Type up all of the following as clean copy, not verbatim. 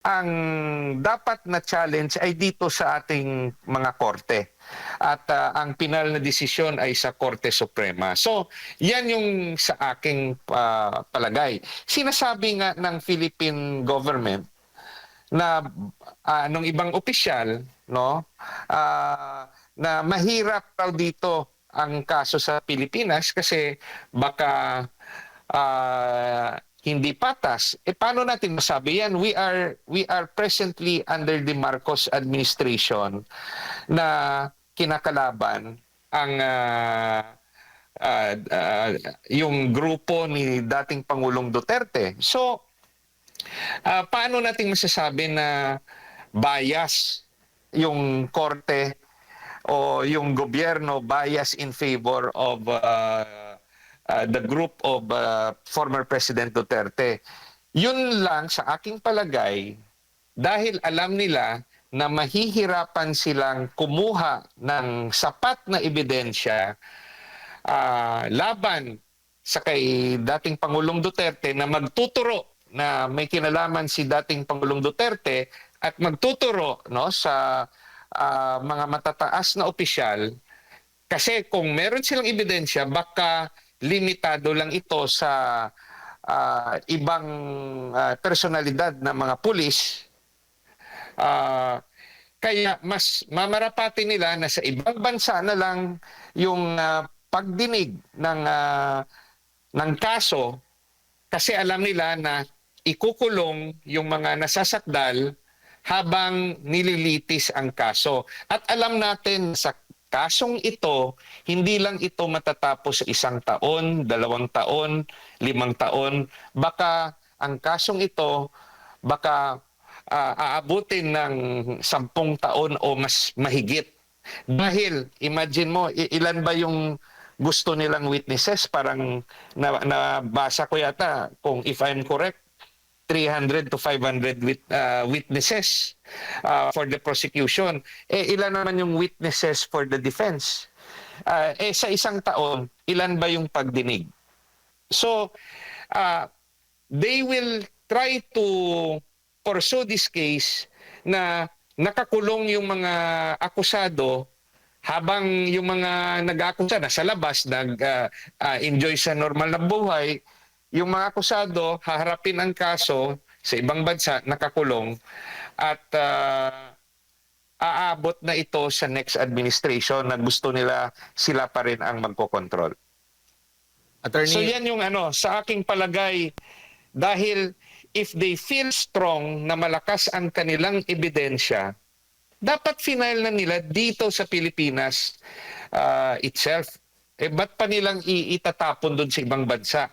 ang dapat na challenge ay dito sa ating mga korte. At ang pinal na desisyon ay sa Korte Suprema. So, yan yung sa aking palagay. Sinasabi nga ng Philippine government na nung ibang opisyal, no, na mahirap daw dito ang kaso sa Pilipinas kasi baka hindi patas. Paano natin masabi yan? We are presently under the Marcos administration na kinakalaban ang yung grupo ni dating Pangulong Duterte. So, paano natin masasabi na bias yung korte o yung gobyerno bias in favor of the group of former President Duterte? Yun lang sa aking palagay dahil alam nila na mahihirapan silang kumuha ng sapat na ebidensya laban sa kay dating Pangulong Duterte na magtuturo na may kinalaman si dating Pangulong Duterte at magtuturo no sa mga matataas na opisyal kasi kung meron silang ebidensya baka limitado lang ito sa ibang personalidad na mga pulis. Kaya mas mamarapati nila na sa ibang bansa na lang yung pagdinig ng kaso kasi alam nila na ikukulong yung mga nasasakdal habang nililitis ang kaso. At alam natin sa kasong ito, hindi lang ito matatapos sa 1 taon, 2 taon, 5 taon. Baka ang kasong ito, baka aabutin ng 10 taon o mas mahigit. Dahil, imagine mo, ilan ba yung gusto nilang witnesses? Parang nabasa ko yata, kung if I'm correct, 300 to 500 witnesses for the prosecution. Ilan naman yung witnesses for the defense? Sa 1 taon, ilan ba yung pagdinig? So, they will try to pursue this case na nakakulong yung mga akusado habang yung mga nag-aakusa na sa labas, nag-enjoy sa normal na buhay, yung mga akusado haharapin ang kaso sa ibang bansa, nakakulong, at aabot na ito sa next administration na gusto nila sila pa rin ang magkokontrol. Attorney, So yan yung sa aking palagay, dahil if they feel strong na malakas ang kanilang ebidensya, dapat final na nila dito sa Pilipinas itself. Ba't pa nilang itatapon doon sa ibang bansa?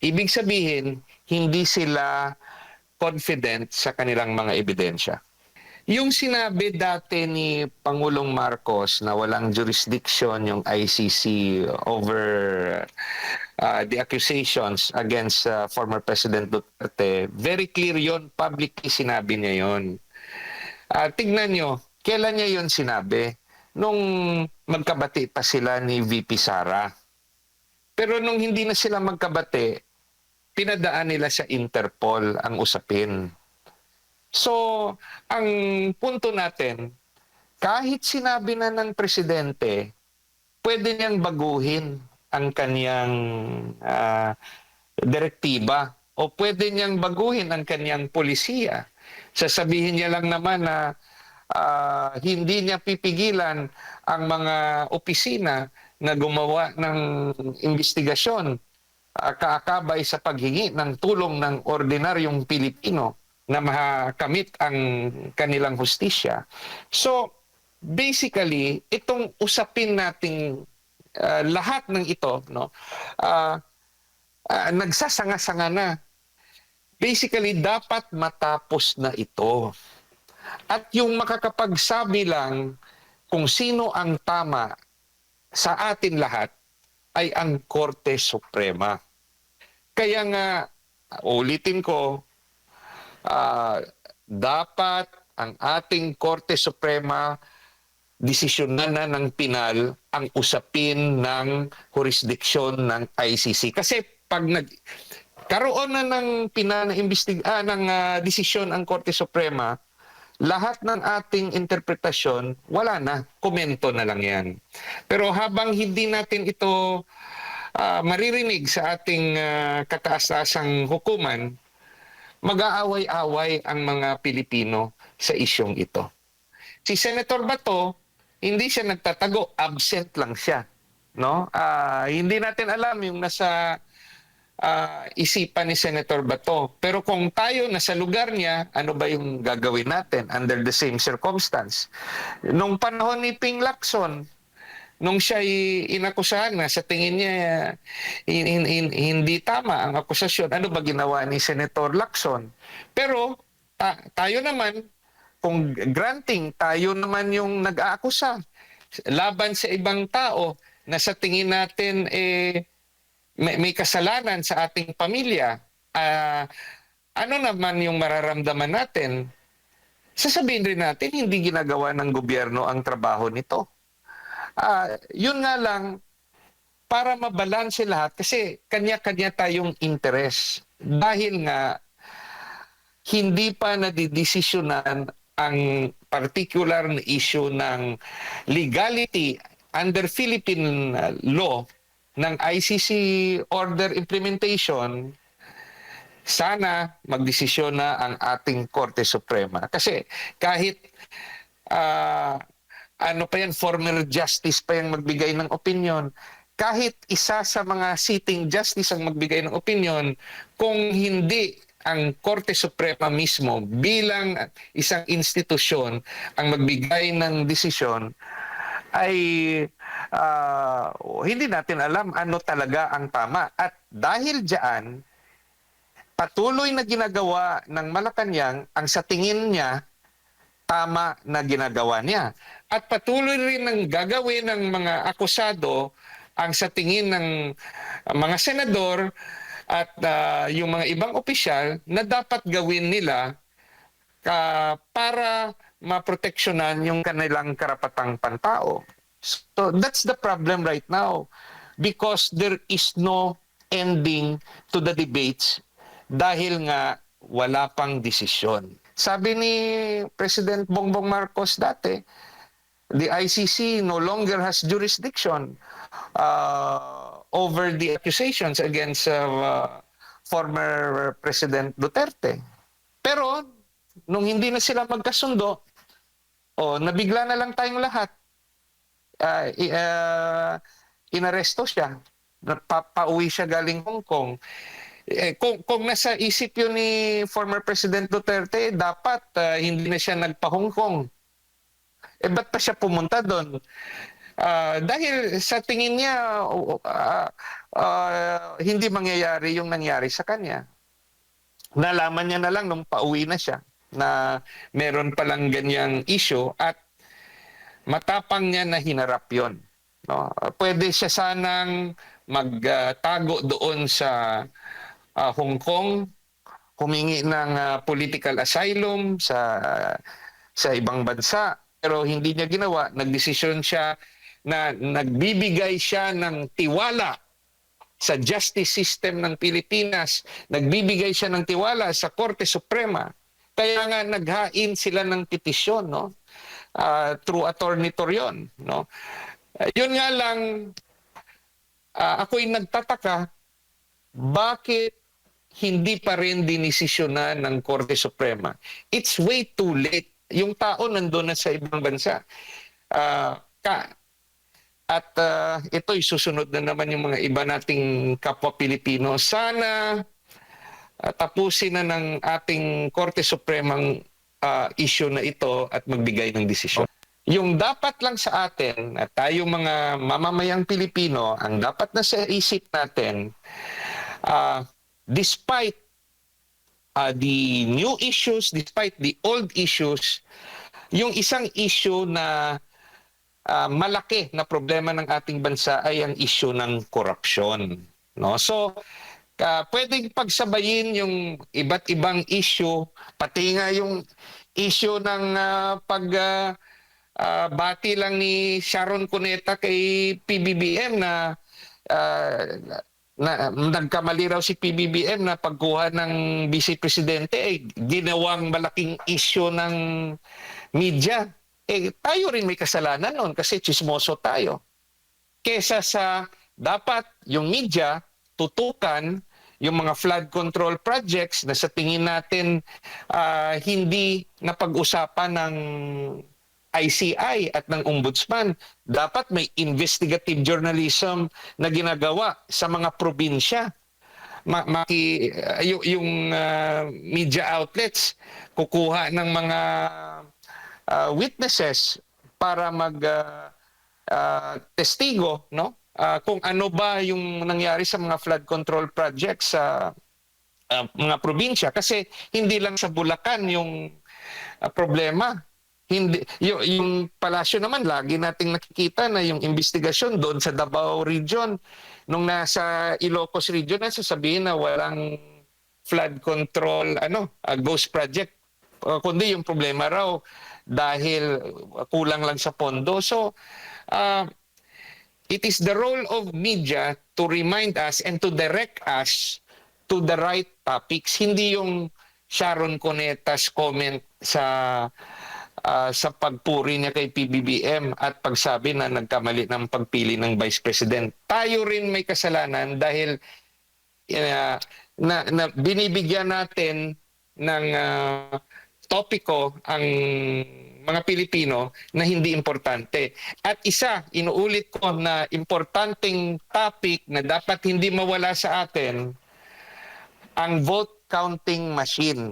Ibig sabihin, hindi sila confident sa kanilang mga ebidensya. Yung sinabi dati ni Pangulong Marcos na walang jurisdiction yung ICC over the accusations against former President Duterte, very clear yon, publicly sinabi niya yon. Tignan nyo, kailan niya yon sinabi? Nung magkabati pa sila ni VP Sara. Pero nung hindi na sila magkabati, pinadaan nila sa Interpol ang usapin. So, ang punto natin, kahit sinabi na ng presidente, pwede niyang baguhin ang kaniyang direktiba o pwede niyang baguhin ang kaniyang polisiya. Sasabihin niya lang naman na hindi niya pipigilan ang mga opisina na gumawa ng investigasyon kaakabay sa paghingi ng tulong ng ordinaryong Pilipino na makamit ang kanilang hustisya. So, basically, itong usapin nating lahat ng ito, no, nagsasanga-sanga na. Basically, dapat matapos na ito. At yung makakapagsabi lang kung sino ang tama sa atin lahat ay ang Korte Suprema. Kaya nga, ulitin ko, dapat ang ating Korte Suprema desisyonan na ng pinal ang usapin ng jurisdiksyon ng ICC. Kasi pag karoon na ng desisyon ang Korte Suprema, lahat ng ating interpretasyon, wala na. Komento na lang yan. Pero habang hindi natin ito maririnig sa ating kataas-taasang hukuman, mag-aaway-away ang mga Pilipino sa isyong ito. Si Senator Bato, hindi siya nagtatago, absent lang siya. No? Hindi natin alam yung nasa isipan ni Senator Bato. Pero kung tayo nasa lugar niya, ano ba yung gagawin natin under the same circumstance? Nung panahon ni Ping Lacson, nung siya inakusahan na sa tingin niya hindi tama ang akusasyon, ano ba ginawa ni Senator Lacson? Pero tayo naman, kung granting, tayo naman yung nag-aakusa laban sa ibang tao na sa tingin natin may kasalanan sa ating pamilya, ano naman yung mararamdaman natin? Sasabihin rin natin, hindi ginagawa ng gobyerno ang trabaho nito. Yun nga lang, para mabalanse lahat, kasi kanya-kanya tayong interes. Dahil nga, hindi pa nadidesisyonan ang particular na issue ng legality under Philippine law ng ICC order implementation. Sana magdesisyon na ang ating Korte Suprema. Kasi kahit ano pa yan, former justice pa yung magbigay ng opinion, kahit isa sa mga sitting justice ang magbigay ng opinion, kung hindi ang Korte Suprema mismo bilang isang institusyon ang magbigay ng desisyon, ay hindi natin alam ano talaga ang tama. At dahil diyan, patuloy na ginagawa ng Malacanang ang sa tingin niya tama na ginagawa niya. At patuloy rin ng gagawin ng mga akusado ang sa tingin ng mga senador at yung mga ibang opisyal na dapat gawin nila para maproteksyonan yung kanilang karapatang pantao. So that's the problem right now, because there is no ending to the debates dahil nga wala pang desisyon. Sabi ni President Bongbong Marcos dati, the ICC no longer has jurisdiction over the accusations against former President Duterte. Pero nung hindi na sila magkasundo, nabigla na lang tayong lahat. Inaresto siya. Pauwi siya galing Hong Kong. Kung nasa isip yun ni former President Duterte, dapat hindi na siya nagpa-Hong Kong. Ba't pa siya pumunta doon? Dahil sa tingin niya, hindi mangyayari yung nangyari sa kanya. Nalaman niya na lang nung pauwi na siya na meron palang ganyang issue at matapang niya na hinarap yun. No? Pwede siya sanang magtago doon sa Hong Kong, humingi ng political asylum sa ibang bansa, pero hindi niya ginawa. Nagdesisyon siya na nagbibigay siya ng tiwala sa justice system ng Pilipinas, nagbibigay siya ng tiwala sa Korte Suprema. Kaya nga naghain sila ng petisyon, no? Through Attorney Torion, no? Yun nga lang, ako'y nagtataka, bakit hindi pa rin dinisisyonan ng Korte Suprema? It's way too late. Yung tao nandun na sa ibang bansa. Ito'y susunod na naman yung mga iba nating kapwa Pilipino. Sana tapusin na ng ating Korte Supremang issue na ito at magbigay ng desisyon. Yung dapat lang sa atin at tayong mga mamamayang Pilipino, ang dapat na sa isip natin, despite the new issues, despite the old issues, yung isang issue na malaki na problema ng ating bansa ay ang issue ng korupsyon. No? So, pwedeng pagsabayin yung iba't ibang issue, pati nga yung issue ng bati lang ni Sharon Cuneta kay PBBM na nagkamali raw si PBBM na pagkuha ng Vice Presidente ginawang malaking issue ng media. Tayo rin may kasalanan noon kasi chismoso tayo. Kesa sa dapat yung media tutukan yung mga flood control projects na sa tingin natin hindi napag-usapan ng ICI at ng Ombudsman. Dapat may investigative journalism na ginagawa sa mga probinsya. Yung media outlets kukuha ng mga witnesses para testigo, no? Kung ano ba yung nangyari sa mga flood control projects sa mga probinsya, kasi hindi lang sa Bulacan yung problema. Hindi yung palasyo naman lagi nating nakikita na yung investigasyon doon sa Davao region nung nasa Ilocos region na sasabihin na walang flood control ghost project, kundi yung problema raw dahil kulang lang sa pondo. So it is the role of media to remind us and to direct us to the right topics, hindi yung Sharon Cuneta's comment sa pagpuri niya kay PBBM at pagsabi na nagkamali ng pagpili ng Vice President. Tayo rin may kasalanan dahil na binibigyan natin ng topiko ang mga Pilipino na hindi importante. At inuulit ko na importanteng topic na dapat hindi mawala sa atin, ang vote counting machine.